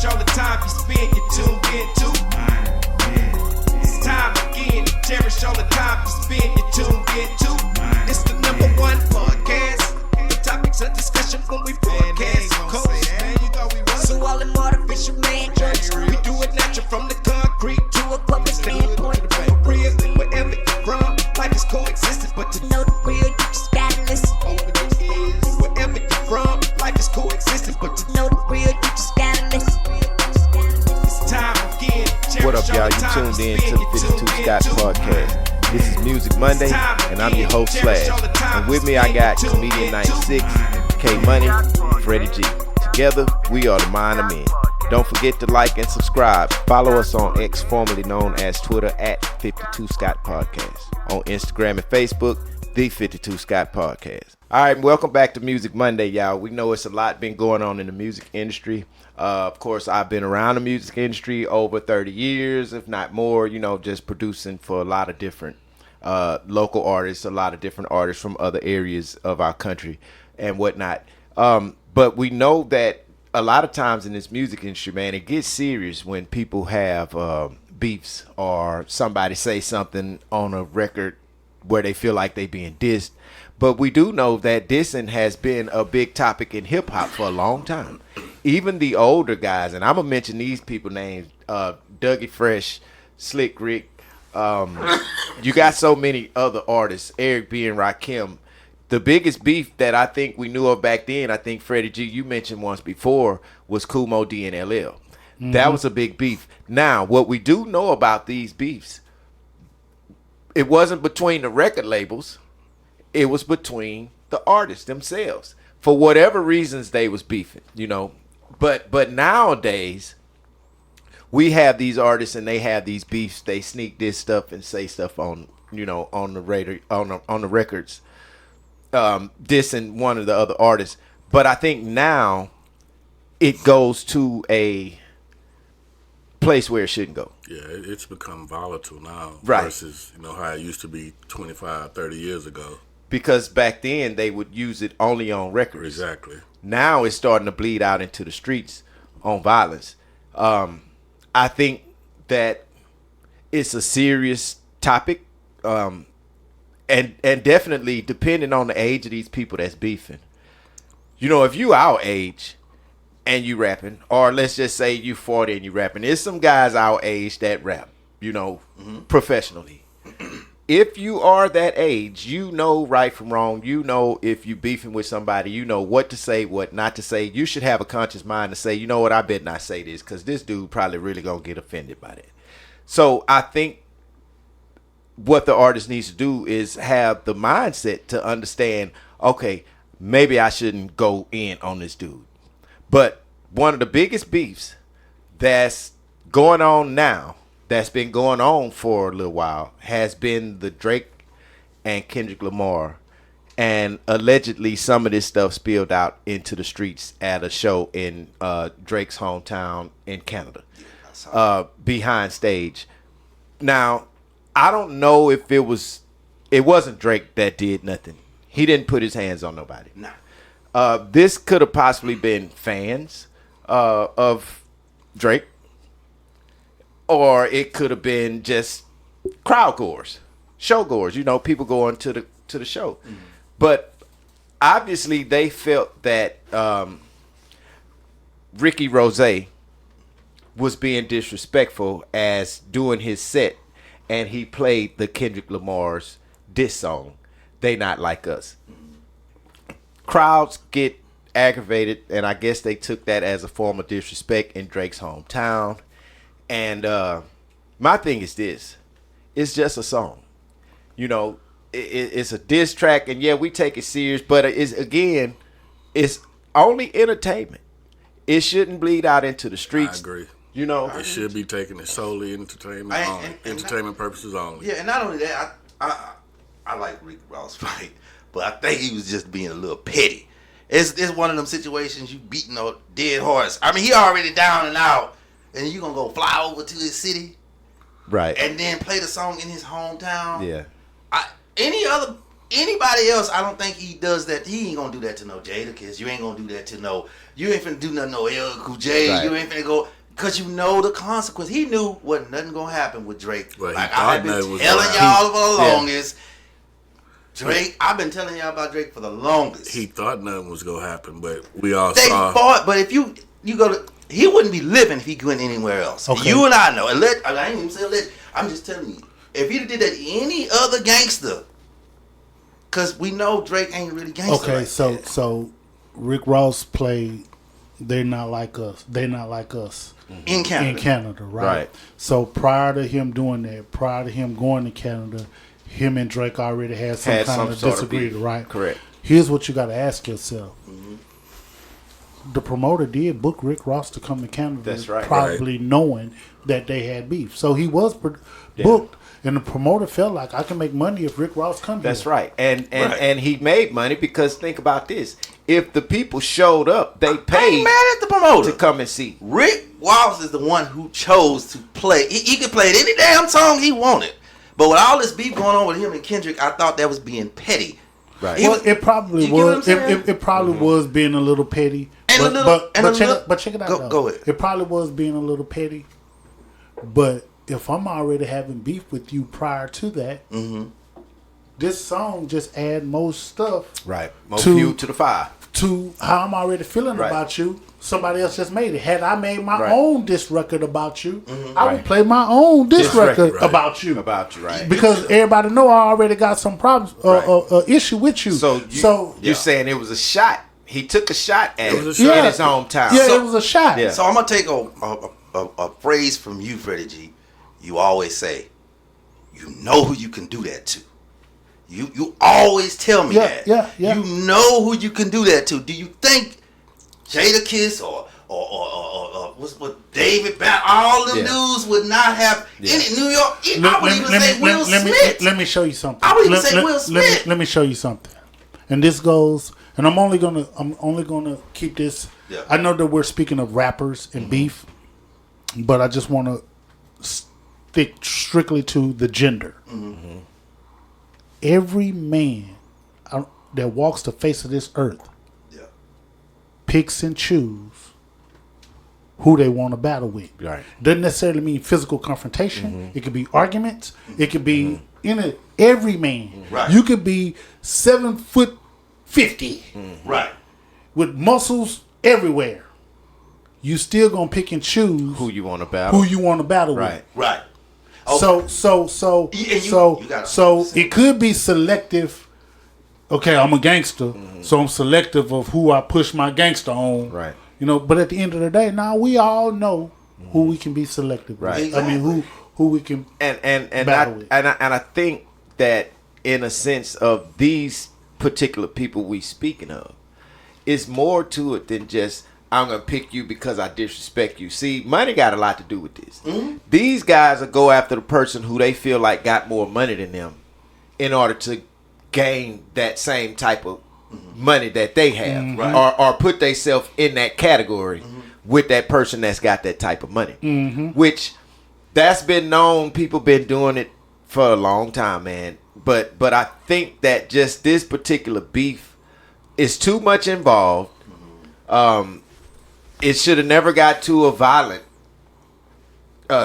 cherish all the time you spend, you tuned in to. It's time again to cherish all the time you spend, you tuned in to. It's the number one podcast. The topics of discussion when we broadcast. So all them artificial man jokes, we do it natural from the concrete to a public standpoint. Real, wherever you're from, life is coexisting, but to know the real, you just gotta listen. Wherever you're from, life is coexisting, but to know the real, you just gotta listen. It's time again. What up, y'all? You tuned in to the 52 Scott Podcast. This is Music Monday, and I'm your host, Slash. And with me, I got Comedian 96, K Money, Freddie G. Together, we are the Mind of Men. Don't forget to like and subscribe. Follow us on X, formerly known as Twitter, at 52 Scott Podcast. On Instagram and Facebook, the 52 Scott Podcast. All right, welcome back to Music Monday, y'all. We know it's a lot been going on in the music industry. Of course, I've been around the music industry over 30 years, if not more, just producing for a lot of different local artists, a lot of different artists from other areas of our country and whatnot. But we know that a lot of times in this music industry, man, it gets serious when people have beefs or somebody say something on a record where they feel like they being dissed. But we do know that dissing has been a big topic in hip hop for a long time. Even the older guys, and I'm gonna mention these people names: Dougie Fresh, Slick Rick. You got so many other artists, Eric B. and Rakim. The biggest beef that I think we knew of back then, I think Freddie G, you mentioned once before, was Kumo D and LL. Mm-hmm. That was a big beef. Now, what we do know about these beefs, it wasn't between the record labels, it was between the artists themselves. For whatever reasons they was beefing, But nowadays, we have these artists and they have these beefs. They sneak this stuff and say stuff on the radio, on the records, dissing one of the other artists. But I think now it goes to a place where it shouldn't go. Yeah, it's become volatile now, right, versus how it used to be 25, 30 years ago. Because back then they would use it only on records. Exactly. Now it's starting to bleed out into the streets on violence. I think that it's a serious topic, and definitely depending on the age of these people that's beefing. If you our age and you rapping, or let's just say you 40 and you rapping, there's some guys our age that rap, professionally. If you are that age, you know right from wrong. If you beefing with somebody, you know what to say, what not to say. You should have a conscious mind to say, you know what, I better not say this because this dude probably really going to get offended by that. So I think what the artist needs to do is have the mindset to understand, okay, maybe I shouldn't go in on this dude. But one of the biggest beefs that's going on now, that's been going on for a little while, has been the Drake and Kendrick Lamar, and allegedly some of this stuff spilled out into the streets at a show in Drake's hometown in Canada, behind stage. Now, I don't know if it wasn't Drake that did nothing. He didn't put his hands on nobody. No. This could have possibly been fans of Drake. Or it could have been just crowd goers, show goers, people going to the show. Mm-hmm. But obviously they felt that Ricky Rose was being disrespectful as doing his set, and he played the Kendrick Lamar's diss song, They Not Like Us. Mm-hmm. Crowds get aggravated, and I guess they took that as a form of disrespect in Drake's hometown. And my thing is this: it's just a song, It's a diss track, and yeah, we take it serious, but it's only entertainment. It shouldn't bleed out into the streets. I agree. It should be taken as solely entertainment purposes only. Yeah, and not only that, I like Rick Ross fight, but I think he was just being a little petty. It's one of them situations you beating a dead horse. I mean, he already down and out. And you gonna go fly over to his city, right? And then play the song in his hometown. Yeah. Any other anybody else, I don't think he does that. He ain't gonna do that to no Jadakiss. You ain't gonna do that to no. You ain't finna do nothing to no LL Cool J. Right. You ain't finna go. Because you know the consequence. He knew wasn't nothing gonna happen with Drake. Well, like I've been telling y'all for the longest. Drake, I've been telling y'all about Drake for the longest. He thought nothing was gonna happen, but we all they saw. fought, but if you go to, he wouldn't be living if he went anywhere else. Okay. You and I know. I ain't even saying I'm just telling you. If he'd have did that to any other gangster, because we know Drake ain't really gangster. Okay, like so that. so Rick Ross played They're Not Like Us. They're Not Like Us. In Canada, right? So prior to him doing that, prior to him going to Canada, him and Drake already had some kind of disagreement, right? Correct. Here's what you got to ask yourself. The promoter did book Rick Ross to come to Canada, That's right. probably knowing that they had beef. So he was booked, and the promoter felt like I can make money if Rick Ross comes. That's here. right. And he made money because think about this. If the people showed up, they I ain't paid mad at the promoter to come and see. Rick Ross is the one who chose to play. He could play any damn song he wanted. But with all this beef going on with him and Kendrick, I thought that was being petty. Right. Well, it probably you get what I'm was. saying? It probably was being a little petty. And But check it out. Go ahead. It probably was being a little petty. But if I'm already having beef with you prior to that, this song just add more stuff. Right. More fuel to the fire. To how I'm already feeling Right. about you. Somebody else just made it. Had I made my Right. own diss record about you, I would Right. play my own diss record right. about you. About you, right. Because everybody know I already got some problems, issue with you. So you're saying it was a shot. He took a shot at it in his hometown. Yeah, So- it was a shot. Yeah. So I'm gonna take a phrase from you, Freddie G. You always say, "You know who you can do that to." You always tell me that. Yeah. You know who you can do that to. Do you think Jadakiss or what David Brown, all them dudes would not have any New York? I would even say Will Smith. Let me show you something. I would even say Will Smith. Let me show you something. And this goes, and I'm only gonna keep this. Yeah. I know that we're speaking of rappers and beef, but I just want to stick strictly to the gender. Every man that walks the face of this earth picks and choose who they want to battle with. Right. Doesn't necessarily mean physical confrontation. It could be arguments. It could be every man. Right. You could be 7'50" Right. with muscles everywhere. You still gonna pick and choose Who you want to battle. who you want to battle with. Right. Right. So You gotta it could be selective. Okay, I'm a gangster, so I'm selective of who I push my gangster on. Right. You know, but at the end of the day, now we all know who we can be selective with. Right. I mean, who we can And battle with. I think that in a sense of these particular people we speaking of, it's more to it than just I'm gonna pick you because I disrespect you. See, money got a lot to do with this. These guys will go after the person who they feel like got more money than them in order to gain that same type of money that they have, or put themselves in that category with that person that's got that type of money. Which that's been known. People been doing it for a long time, man. But I think that just this particular beef is too much involved. It should have never got to a violent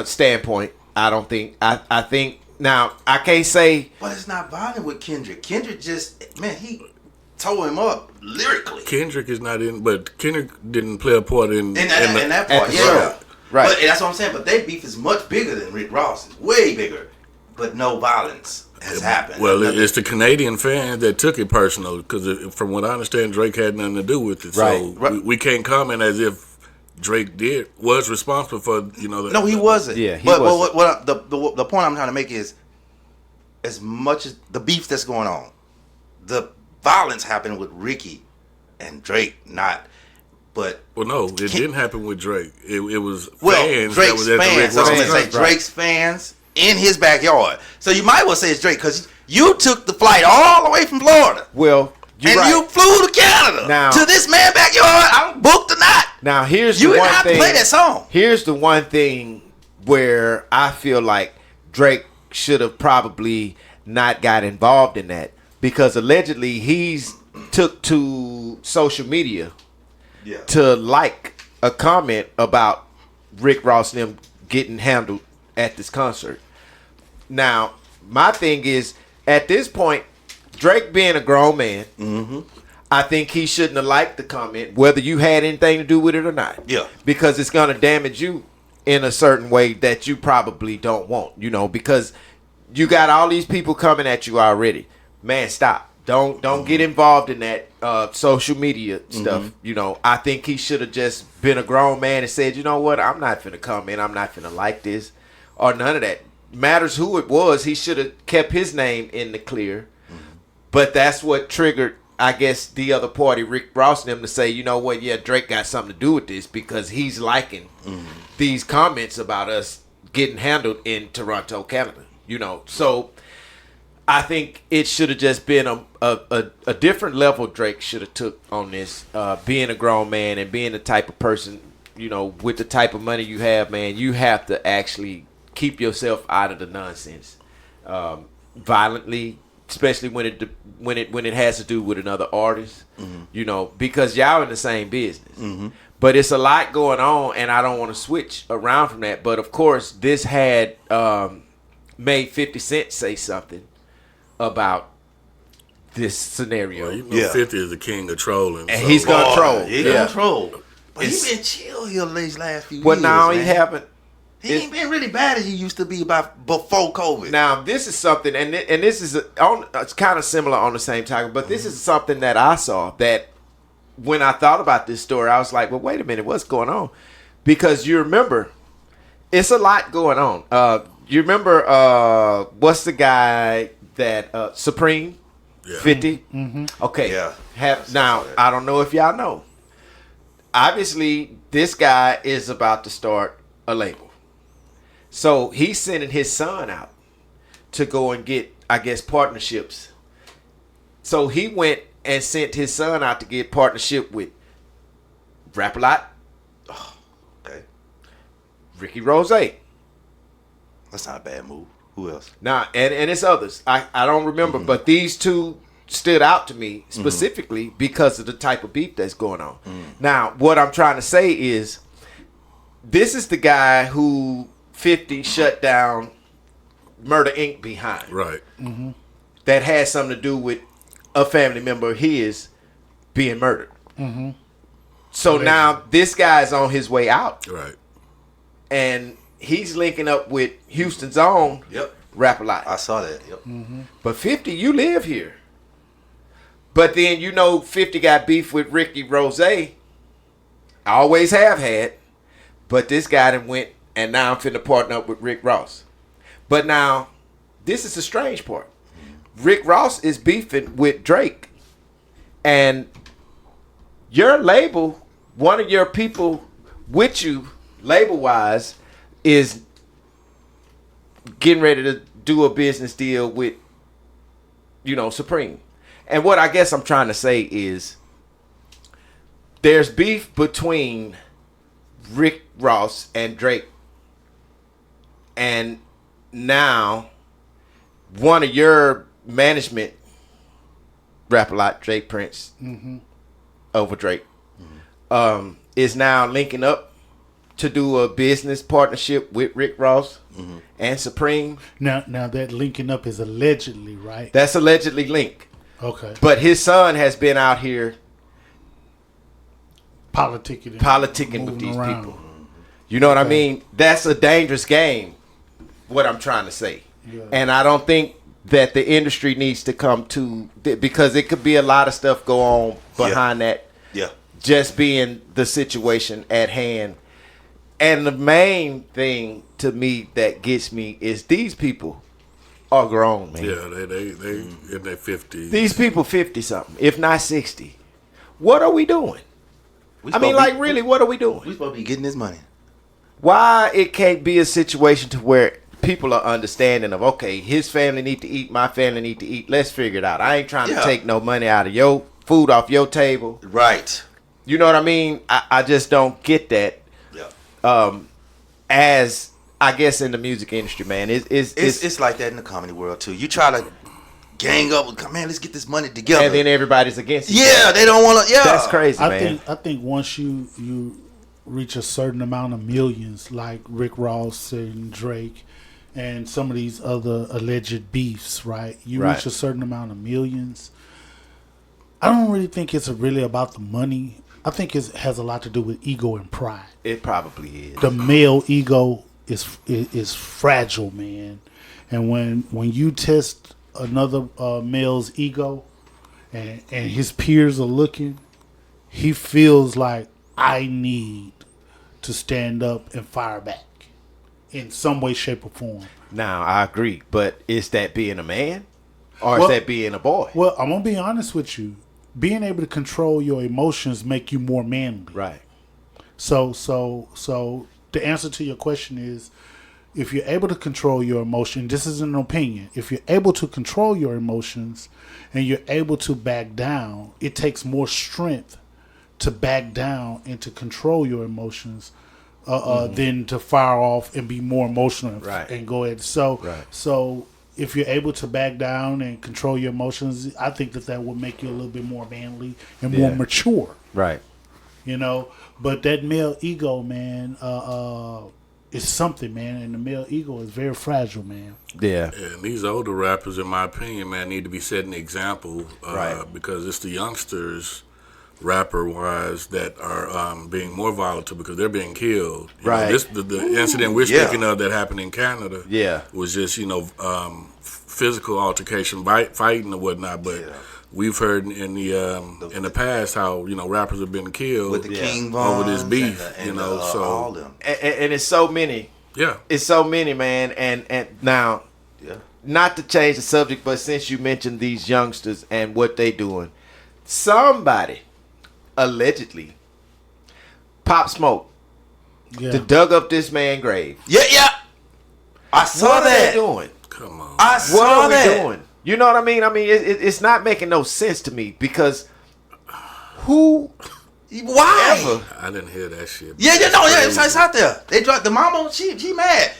standpoint. I don't think. I think now I can't say. But it's not violent with Kendrick. Kendrick just, man, he tore him up lyrically. Kendrick is not in, but Kendrick didn't play a part in that part, the yeah. show. Right. But that's what I'm saying. But their beef is much bigger than Rick Ross. It's way bigger. But no violence has happened. Well, it's the Canadian fans that took it personal because, from what I understand, Drake had nothing to do with it. So we can't comment as if Drake was responsible for No, he wasn't. Yeah, he wasn't. wasn't. But the point I'm trying to make is, as much as the beef that's going on, the violence happened with Ricky and Drake, not. But no, it didn't happen with Drake. It was Drake's fans that was at the Rick fans. So I'm Ross gonna say Drake's fans in his backyard. So you might well say it's Drake because you took the flight all the way from Florida. Well, you flew to Canada Now, to this man backyard. I'm booked or not. Now here's You the didn't one have to thing. play that song. Here's the one thing where I feel like Drake should have probably not got involved in that. because allegedly he's took to social media Yeah. to like a comment about Rick Ross and them getting handled at this concert. Now, my thing is, at this point, Drake being a grown man, I think he shouldn't have liked the comment, whether you had anything to do with it or not. Yeah. Because it's going to damage you in a certain way that you probably don't want, you know, because you got all these people coming at you already. Man, stop. Don't get involved in that social media stuff. You know, I think he should have just been a grown man and said, you know what, I'm not finna come in. I'm not finna like this or none of that. Matters who it was, he should have kept his name in the clear. But that's what triggered, I guess, the other party, Rick Ross and them, to say, you know what, yeah, Drake got something to do with this because he's liking these comments about us getting handled in Toronto, Canada. You know, so I think it should have just been a different level Drake should have took on this, being a grown man and being the type of person, you know, with the type of money you have, man, you have to actually keep yourself out of the nonsense, violently, especially when it has to do with another artist, you know, because y'all in the same business. But it's a lot going on, and I don't want to switch around from that. But of course, this had made 50 Cent say something about this scenario. Well, you know, 50 is the king of trolling, and he's gonna troll. He gonna troll. But he been chill here these last few years. Well, now man. he haven't. He ain't been really bad as he used to be before COVID. Now, this is something, and this is it's kind of similar on the same topic, but this is something that I saw that when I thought about this story, I was like, well, wait a minute, what's going on? Because you remember, it's a lot going on. You remember, what's the guy that, Supreme? Yeah. 50? Okay. Yeah. Now, I don't know if y'all know. Obviously, this guy is about to start a label. So he's sending his son out to go and get, I guess, partnerships. So he went and sent his son out to get partnership with Rap-A-Lot. Oh, okay. Ricky Rose. That's not a bad move. Who else? Now, and it's others. I don't remember, but these two stood out to me specifically because of the type of beef that's going on. Now, what I'm trying to say is, this is the guy who 50 shut down Murder Inc. behind. Right. That had something to do with a family member of his being murdered. So now this guy's on his way out. Right. And he's linking up with Houston's own Rap-A-Lot. I saw that. Yep. But 50, you live here. But then, you know, 50 got beef with Ricky Rose. I always have had. But this guy done went, and now I'm finna partner up with Rick Ross. But now, this is the strange part. Rick Ross is beefing with Drake. And your label, one of your people with you, label-wise, is getting ready to do a business deal with, you know, Supreme. And what I guess I'm trying to say is, there's beef between Rick Ross and Drake. And now, one of your management, Rap-A-Lot, Drake Prince, over Drake, is now linking up to do a business partnership with Rick Ross and Supreme. Now that linking up is allegedly, right? That's allegedly linked. Okay. But his son has been out here politicking with these around. people. You know what I mean? That's a dangerous game, what I'm trying to say. Yeah. And I don't think that the industry needs to come to, because it could be a lot of stuff go on behind that. Yeah. Just being the situation at hand. And the main thing to me that gets me is these people are grown, man. Yeah, they in their 50s. These people 50 something, if not 60. What are we doing? Really, what are we doing? We supposed to be getting this money. Why it can't be a situation to where people are understanding of, okay, his family need to eat, my family need to eat. Let's figure it out. I ain't trying to take no money out of your food off your table. Right. You know what I mean? I just don't get that. Yeah. As I guess in the music industry, man, it's like that in the comedy world too. You try to gang up. Man, let's get this money together. And then everybody's against you. Yeah, they don't want to. Yeah, that's crazy, man. I think once you reach a certain amount of millions, like Rick Ross and Drake, and some of these other alleged beefs, right? You reach a certain amount of millions. I don't really think it's really about the money. I think it has a lot to do with ego and pride. It probably is. The male ego is fragile, man. And when you test another male's ego, and his peers are looking, he feels like, I need to stand up and fire back in some way, shape, or form. Now, I agree, but is that being a man, or is that being a boy? Well, I'm gonna be honest with you. Being able to control your emotions make you more manly. Right. So the answer to your question is, if you're able to control your emotion, this is an opinion. If you're able to control your emotions and you're able to back down, it takes more strength to back down and to control your emotions than to fire off and be more emotional and go ahead. So if you're able to back down and control your emotions, I think that will make you a little bit more manly and more mature. Right. You know, but that male ego, man, is something, man, and the male ego is very fragile, man. Yeah. And these older rappers, in my opinion, man, need to be setting the example, because it's the youngsters, rapper-wise, that are being more volatile because they're being killed. You know, the incident we're speaking of that happened in Canada was just, physical altercation, fighting or whatnot, but we've heard in the past how rappers have been killed with the King Von over this beef, so all them. And it's so many. Yeah, it's so many, man. And now, not to change the subject, but since you mentioned these youngsters and what they doing, somebody allegedly Pop Smoke to dug up this man's grave. Yeah. I saw what that. What are they doing? Come on. What are we doing? You know what I mean? I mean, it's not making no sense to me because why? I didn't hear that shit. It's out there. They dropped the mama. She mad.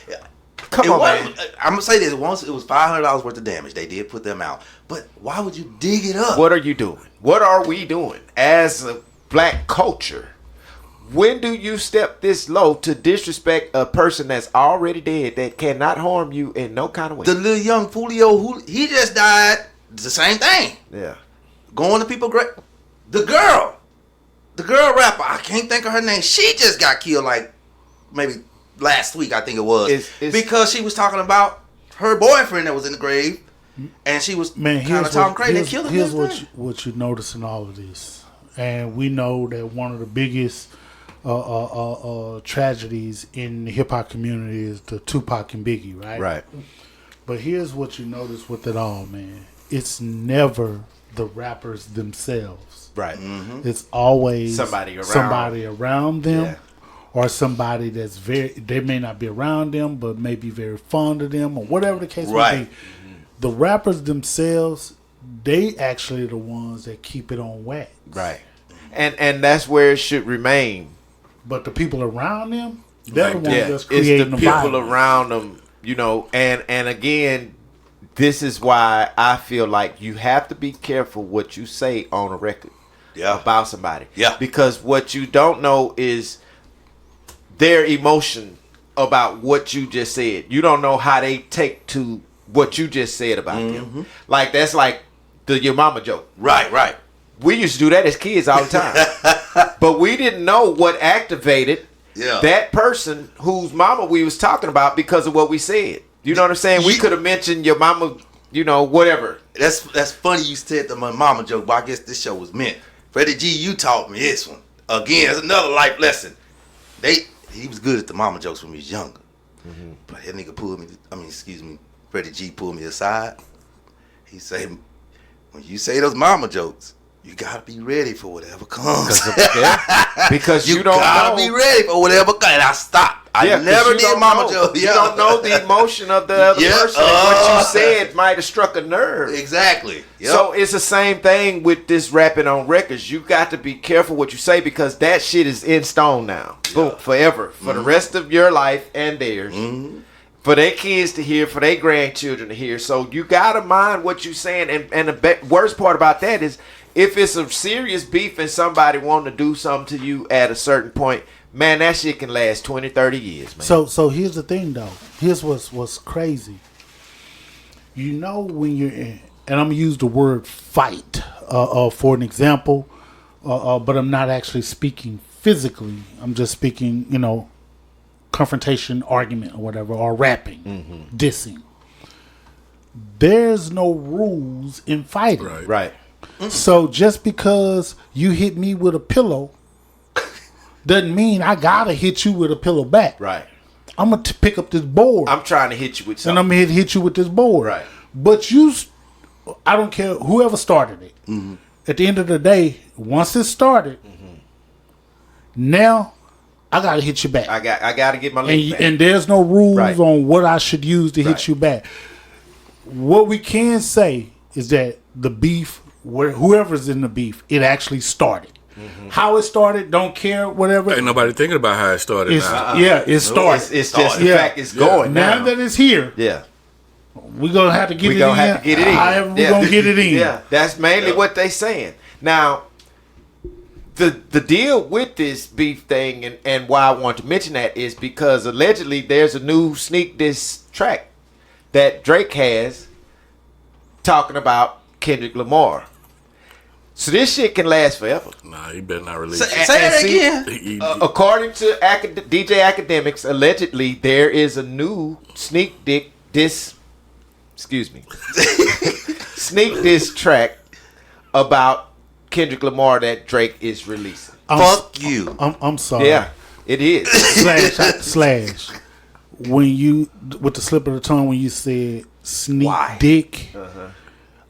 Come on, man. I'm gonna say this. Once it was $500 worth of damage. They did put them out, but why would you dig it up? What are you doing? What are we doing as a black culture? When do you step this low to disrespect a person that's already dead that cannot harm you in no kind of way? The little young Julio, he just died. It's the same thing. Yeah. Going to people great. The girl rapper, I can't think of her name. She just got killed like maybe last week, I think it was. Because she was talking about her boyfriend that was in the grave, and she was kind of talking crazy. They killed him. Here's what you notice in all of this. And we know that one of the biggest tragedies in the hip hop community is the Tupac and Biggie, right? Right. But here's what you notice with it all, man. It's never the rappers themselves. Right. Mm-hmm. It's always somebody around them, or somebody that's they may not be around them, but may be very fond of them, or whatever the case may be. Mm-hmm. The rappers themselves, they actually are the ones that keep it on wax. Right. And that's where it should remain. But the people around them, they're the ones that's creating it's the people around them, and again, this is why I feel like you have to be careful what you say on a record about somebody. Yeah. Because what you don't know is their emotion about what you just said. You don't know how they take to what you just said about them. Like, that's like your mama joke. Right. We used to do that as kids all the time. But we didn't know what activated that person whose mama we was talking about because of what we said. You know what I'm saying? We could have mentioned your mama, whatever. That's funny you said the my mama joke, but I guess this show was meant. Freddie G, you taught me this one. Again, it's another life lesson. He was good at the mama jokes when he was younger. Mm-hmm. But that nigga Freddie G pulled me aside. He said, when you say those mama jokes, you gotta be ready for whatever comes. Because you don't gotta be ready for whatever comes. And I stopped. I never did mama joke. You don't know the emotion of the other person. And what you said might have struck a nerve. Exactly. Yep. So it's the same thing with this rapping on records. You got to be careful what you say because that shit is in stone now. Boom, forever. For the rest of your life and theirs. Mm-hmm. for their kids to hear, for their grandchildren to hear. So you gotta mind what you're saying. And the worst part about that is, if it's a serious beef and somebody wanting to do something to you at a certain point, man, that shit can last 20, 30 years, man. So here's the thing, though. Here's what's crazy. You know, when you're in, and I'm going to use the word fight for an example, but I'm not actually speaking physically. I'm just speaking, confrontation, argument, or whatever, or rapping, dissing. There's no rules in fighting. Right. So just because you hit me with a pillow doesn't mean I gotta hit you with a pillow back. Right. I'm gonna pick up this board. I'm trying to hit you with something. And I'm gonna hit you with this board. Right. But I don't care whoever started it. Mm-hmm. At the end of the day, once it started, now I gotta hit you back. I got to get my leg back. And there's no rules Right. on what I should use to hit you back. What we can say is that the beef, whoever's in the beef, it actually started. How it started, don't care, whatever. Ain't nobody thinking about how it started now. Yeah, it started. It's just the fact it's going now that it's here, Yeah. we're going to have to get We're it in. going to have to get it in. However, we're going to get it in. Yeah, that's mainly what they saying. Now, the deal with this beef thing and why I want to mention that is because allegedly there's a new sneak diss track that Drake has talking about Kendrick Lamar. So this shit can last forever. Nah, he better not release Say it. that again. According to DJ Academics, allegedly there is a new sneak diss track about Kendrick Lamar that Drake is releasing. Fuck you. I'm sorry. Yeah, it is. slash. When you, with the slip of the tongue, when you said sneak dick,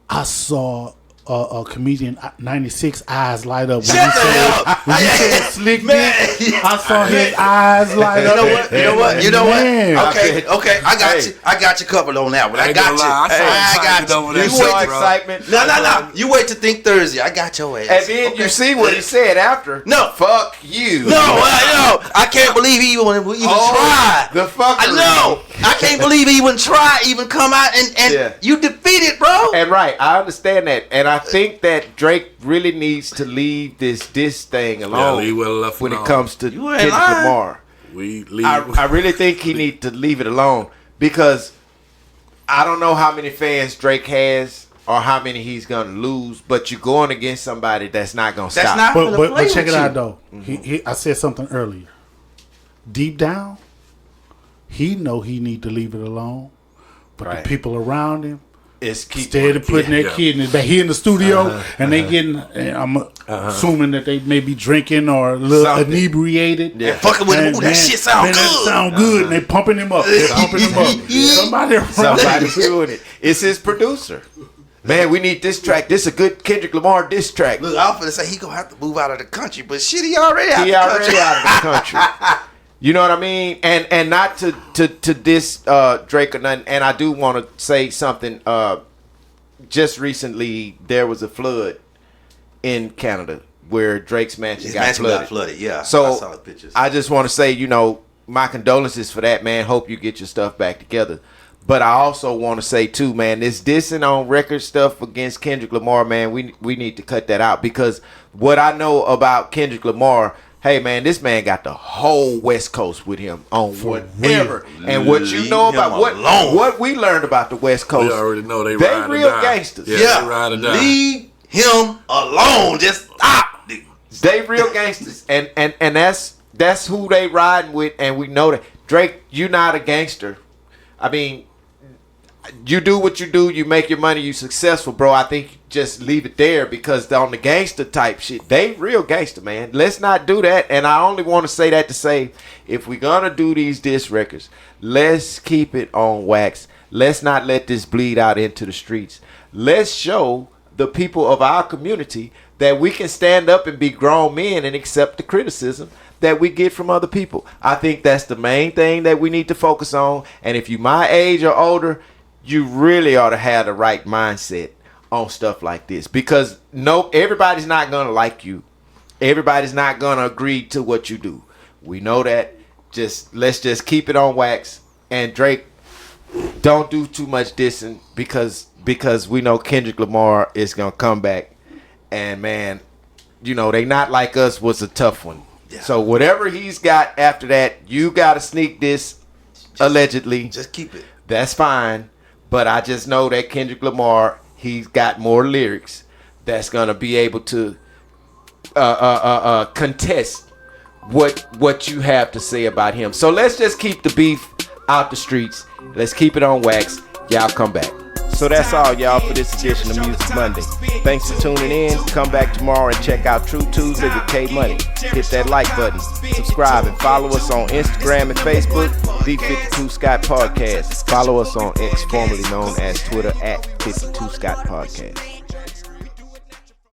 I saw a comedian 96 eyes light up when you said slick dick. I saw his eyes light up. You know what? Man. Okay. I got you covered on that one. I got you. I got you. You saw excitement. No. You wait to think Thursday. I got your ass. And then you see what he said after. No. Fuck you. No, I can't believe he even tried. The fuck. I know. I can't believe he even tried, even come out and you defeated, bro. And right, I understand that, and I think that Drake really needs to leave this thing alone when it comes to Kendrick Lamar. I really think he needs to leave it alone because I don't know how many fans Drake has or how many he's gonna lose, but you're going against somebody that's not gonna stop. But check it out though. I said something earlier. Deep down, he know he need to leave it alone, but the people around him instead of putting that kid in his back. He in the studio and they getting. I'm assuming that they may be drinking or a little inebriated. Yeah, fucking with him. Ooh, that shit sound good. That sound good, and they pumping him up. Somebody's doing it. It's his producer. Man, we need this track. This is a good Kendrick Lamar diss track. Look, I'm finna say he gonna have to move out of the country, but shit, he already out of the country. You know what I mean? And not to diss Drake or nothing. And I do want to say something. Just recently, there was a flood in Canada where Drake's mansion got flooded. Yeah. So I saw the pictures. I just want to say, my condolences for that, man. Hope you get your stuff back together. But I also want to say too, man, this dissing on record stuff against Kendrick Lamar, man, we need to cut that out because what I know about Kendrick Lamar. Hey man, this man got the whole West Coast with him on whatever. And what you know about what we learned about the West Coast, we already know they real gangsters. Yeah, they ride or die. Leave him alone. Just stop. They real gangsters, and that's who they riding with, and we know that. Drake, you not a gangster. I mean, you do what you do, you make your money, you successful, bro. I think just leave it there because on the gangster type shit, they real gangster, man. Let's not do that. And I only want to say that to say, if we're gonna do these diss records, let's keep it on wax. Let's not let this bleed out into the streets. Let's show the people of our community that we can stand up and be grown men and accept the criticism that we get from other people. I think that's the main thing that we need to focus on. And if you my age or older, you really ought to have the right mindset on stuff like this because everybody's not gonna like you. Everybody's not gonna agree to what you do. We know that. Let's just keep it on wax. And Drake, don't do too much dissing because we know Kendrick Lamar is gonna come back, and man, you know they not like us was a tough one. Yeah. So whatever he's got after that, you gotta sneak this allegedly. Just keep it. That's fine, but I just know that Kendrick Lamar, he's got more lyrics that's gonna be able to contest what you have to say about him. So let's just keep the beef out the streets. Let's keep it on wax. Y'all come back. So that's all, y'all, for this edition of Music Monday. Thanks for tuning in. Come back tomorrow and check out True Tuesday with K Money. Hit that like button, subscribe, and follow us on Instagram and Facebook, The 52 Scott Podcast. Follow us on X, formerly known as Twitter, at 52 Scott Podcast.